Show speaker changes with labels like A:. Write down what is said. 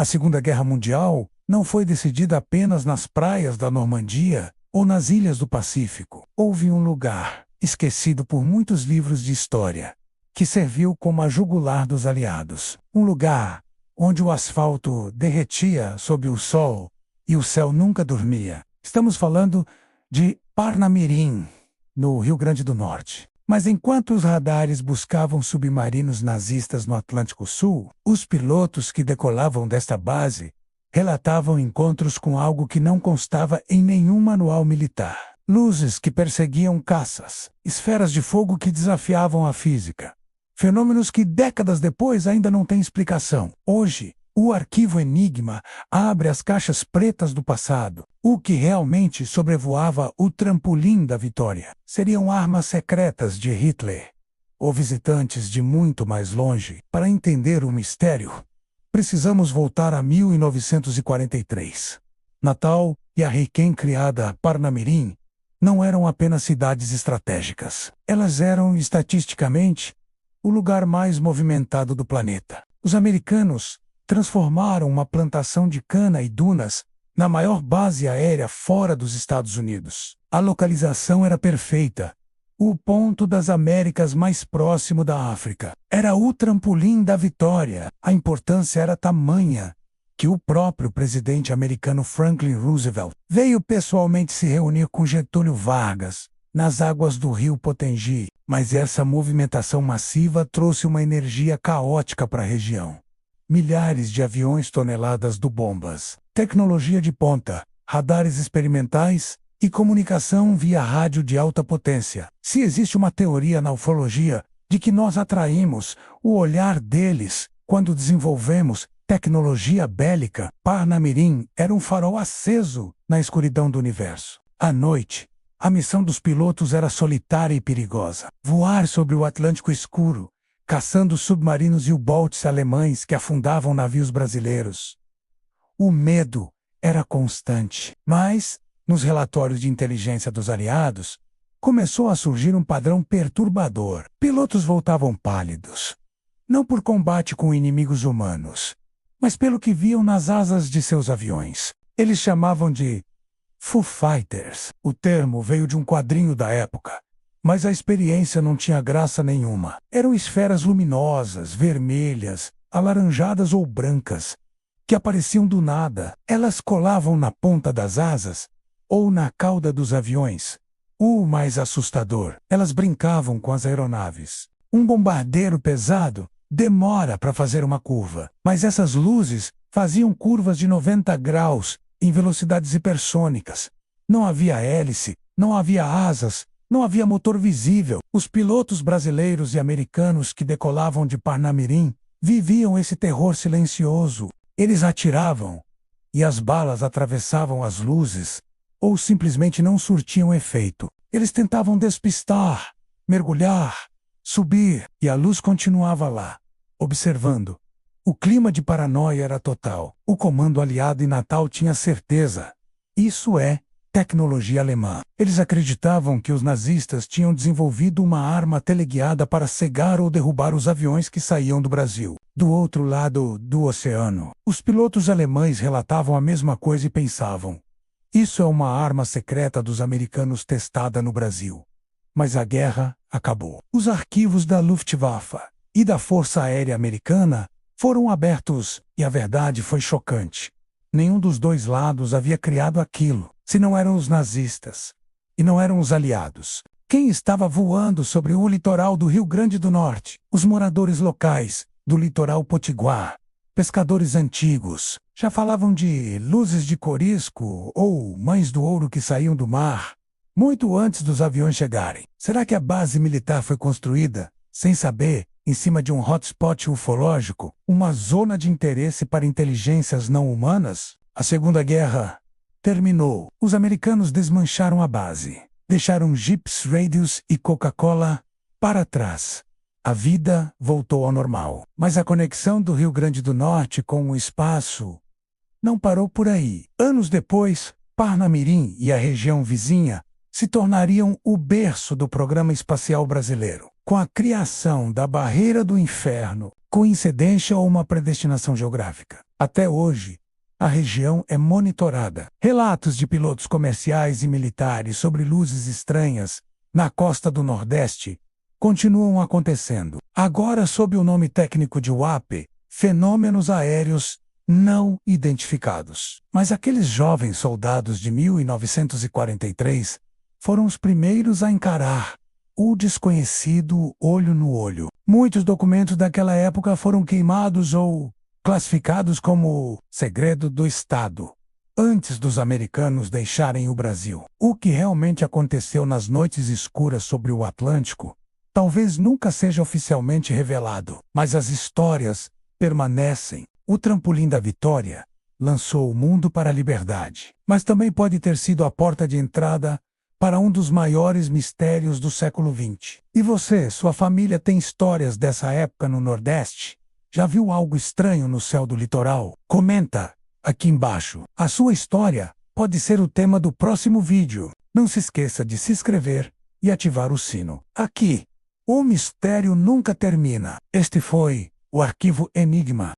A: Segunda Guerra Mundial não foi decidida apenas nas praias da Normandia ou nas ilhas do Pacífico. Houve um lugar, esquecido por muitos livros de história, que serviu como a jugular dos aliados. Um lugar onde o asfalto derretia sob o sol e o céu nunca dormia. Estamos falando de Parnamirim, no Rio Grande do Norte. Mas enquanto os radares buscavam submarinos nazistas no Atlântico Sul, os pilotos que decolavam desta base relatavam encontros com algo que não constava em nenhum manual militar. Luzes que perseguiam caças, esferas de fogo que desafiavam a física. Fenômenos que décadas depois ainda não têm explicação. Hoje, o arquivo Enigma abre as caixas pretas do passado. O que realmente sobrevoava o trampolim da vitória seriam armas secretas de Hitler, ou visitantes de muito mais longe. Para entender o mistério, precisamos voltar a 1943. Natal e a recém-criada Parnamirim não eram apenas cidades estratégicas. Elas eram, estatisticamente, o lugar mais movimentado do planeta. Os americanos transformaram uma plantação de cana e dunas na maior base aérea fora dos Estados Unidos. A localização era perfeita. O ponto das Américas mais próximo da África. Era o trampolim da vitória. A importância era tamanha que o próprio presidente americano Franklin Roosevelt veio pessoalmente se reunir com Getúlio Vargas nas águas do rio Potengi. Mas essa movimentação massiva trouxe uma energia caótica para a região. Milhares de aviões, toneladas de bombas, tecnologia de ponta, radares experimentais e comunicação via rádio de alta potência. Se existe uma teoria na ufologia de que nós atraímos o olhar deles quando desenvolvemos tecnologia bélica, Parnamirim era um farol aceso na escuridão do universo. À noite, a missão dos pilotos era solitária e perigosa. Voar sobre o Atlântico escuro, caçando submarinos e U-boats alemães que afundavam navios brasileiros. O medo era constante. Mas, nos relatórios de inteligência dos aliados, começou a surgir um padrão perturbador. Pilotos voltavam pálidos. Não por combate com inimigos humanos, mas pelo que viam nas asas de seus aviões. Eles chamavam de Foo Fighters. O termo veio de um quadrinho da época, mas a experiência não tinha graça nenhuma. Eram esferas luminosas, vermelhas, alaranjadas ou brancas, que apareciam do nada. Elas colavam na ponta das asas ou na cauda dos aviões. O mais assustador, elas brincavam com as aeronaves. Um bombardeiro pesado demora para fazer uma curva, mas essas luzes faziam curvas de 90 graus em velocidades hipersônicas. Não havia hélice, não havia asas, não havia motor visível. Os pilotos brasileiros e americanos que decolavam de Parnamirim viviam esse terror silencioso. Eles atiravam, e as balas atravessavam as luzes, ou simplesmente não surtiam efeito. Eles tentavam despistar, mergulhar, subir, e a luz continuava lá, observando. O clima de paranoia era total. O comando aliado em Natal tinha certeza. Isso é tecnologia alemã. Eles acreditavam que os nazistas tinham desenvolvido uma arma teleguiada para cegar ou derrubar os aviões que saíam do Brasil. Do outro lado do oceano, os pilotos alemães relatavam a mesma coisa e pensavam: isso é uma arma secreta dos americanos testada no Brasil. Mas a guerra acabou. Os arquivos da Luftwaffe e da Força Aérea Americana foram abertos, e a verdade foi chocante. Nenhum dos dois lados havia criado aquilo, se não eram os nazistas, e não eram os aliados. Quem estava voando sobre o litoral do Rio Grande do Norte? Os moradores locais, do litoral potiguar, pescadores antigos, já falavam de luzes de Corisco ou mães do ouro que saíam do mar, muito antes dos aviões chegarem. Será que a base militar foi construída, sem saber, em cima de um hotspot ufológico, uma zona de interesse para inteligências não humanas? A Segunda Guerra terminou. Os americanos desmancharam a base. Deixaram Jeeps, Radios e Coca-Cola para trás. A vida voltou ao normal. Mas a conexão do Rio Grande do Norte com o espaço não parou por aí. Anos depois, Parnamirim e a região vizinha se tornariam o berço do programa espacial brasileiro. com a criação da barreira do inferno, coincidência ou uma predestinação geográfica. Até hoje, a região é monitorada. Relatos de pilotos comerciais e militares sobre luzes estranhas na costa do Nordeste continuam acontecendo. Agora sob o nome técnico de UAP, fenômenos aéreos não identificados. Mas aqueles jovens soldados de 1943 foram os primeiros a encarar o desconhecido olho no olho. Muitos documentos daquela época foram queimados ou classificados como segredo do Estado, antes dos americanos deixarem o Brasil. O que realmente aconteceu nas noites escuras sobre o Atlântico talvez nunca seja oficialmente revelado, mas as histórias permanecem. O trampolim da Vitória lançou o mundo para a liberdade, mas também pode ter sido a porta de entrada para um dos maiores mistérios do século XX. E você, sua família tem histórias dessa época no Nordeste? Já viu algo estranho no céu do litoral? Comenta aqui embaixo. A sua história pode ser o tema do próximo vídeo. Não se esqueça de se inscrever e ativar o sino. Aqui, o mistério nunca termina. Este foi o Arquivo Enigma.